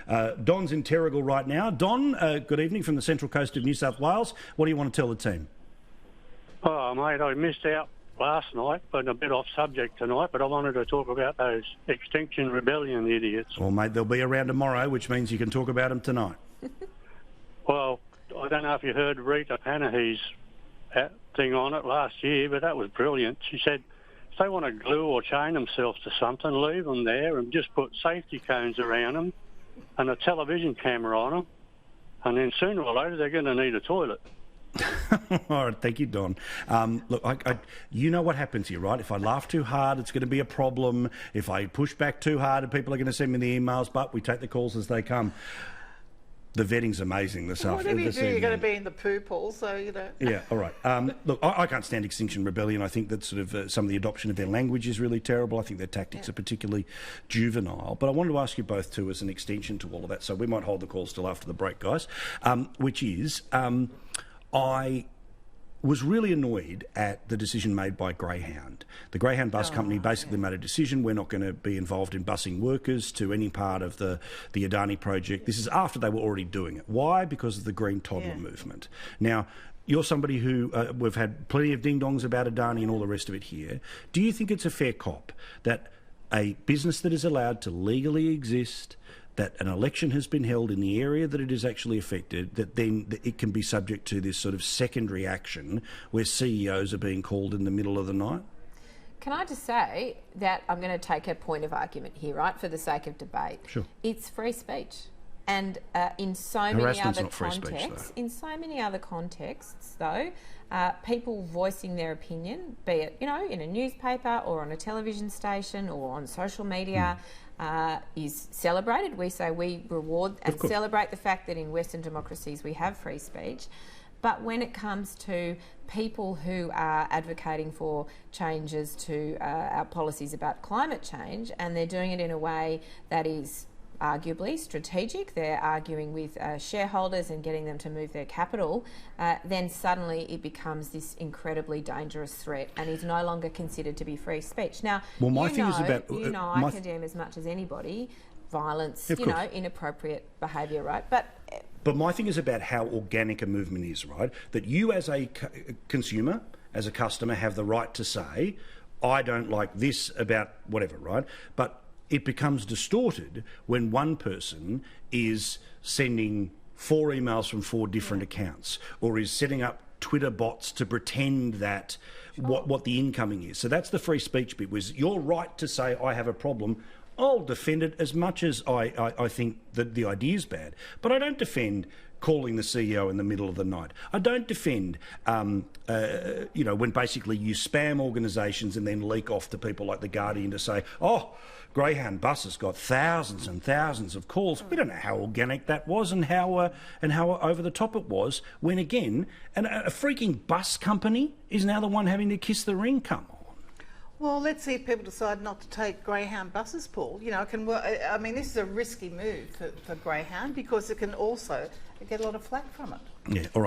Don's in Terrigal right now. Don, good evening from the Central Coast of New South Wales. What do you want to tell the team? Oh, mate, I missed out last night, but a bit off subject tonight, but I wanted to talk about those Extinction Rebellion idiots. Well, mate, they'll be around tomorrow, which means you can talk about them tonight. Well, I don't know if you heard Rita Panahy's thing on it last year, but that was brilliant. She said if they want to glue or chain themselves to something, leave them there and just put safety cones around them and a television camera on them, and then sooner or later they're going to need a toilet. All right, thank you, Don. Look, you know what happens here, right? If I laugh too hard, it's going to be a problem. If I push back too hard, people are going to send me the emails, but we take the calls as they come. The vetting's amazing this afternoon. Whatever you do, you're going to be in the poo pool, so you know. Yeah, all right. Look, I can't stand Extinction Rebellion. I think that sort of some of the adoption of their language is really terrible. I think their tactics are particularly juvenile. But I wanted to ask you both too, as an extension to all of that, so we might hold the calls till after the break, guys, which is... I was really annoyed at the decision made by Greyhound. The Greyhound bus company basically made a decision: we're not going to be involved in busing workers to any part of the Adani project. This is after they were already doing it. Why? Because of the green toddler movement. Now, you're somebody who, we've had plenty of ding-dongs about Adani and all the rest of it here. Do you think it's a fair cop that a business that is allowed to legally exist, that an election has been held in the area that it is actually affected, that then it can be subject to this sort of secondary action where CEOs are being called in the middle of the night? Can I just say that I'm going to take a point of argument here, right, for the sake of debate. Sure. It's free speech. And in so many other contexts, though, people voicing their opinion, be it, you know, in a newspaper or on a television station or on social media, is celebrated. We say we reward and celebrate the fact that in Western democracies we have free speech. But when it comes to people who are advocating for changes to our policies about climate change, and they're doing it in a way that is arguably strategic, they're arguing with shareholders and getting them to move their capital, then suddenly it becomes this incredibly dangerous threat and is no longer considered to be free speech. Now, well, my thing is about, I condemn as much as anybody violence, inappropriate behaviour, right? But my thing is about how organic a movement is, right? That you as a consumer, as a customer, have the right to say, I don't like this about whatever, right? But it becomes distorted when one person is sending 4 emails from 4 different accounts, or is setting up Twitter bots to pretend that what the incoming is. So that's the free speech bit, was your right to say, I have a problem. I'll defend it as much as I think that the idea is bad. But I don't defend calling the CEO in the middle of the night. I don't defend, when basically you spam organisations and then leak off to people like The Guardian to say, oh, Greyhound bus has got thousands and thousands of calls. We don't know how organic that was and how over the top it was, when again, a freaking bus company is now the one having to kiss the ring. Come on. Well, let's see if people decide not to take Greyhound buses, Paul. You know, it can. I mean, this is a risky move for Greyhound because it can also get a lot of flack from it. Yeah, all right.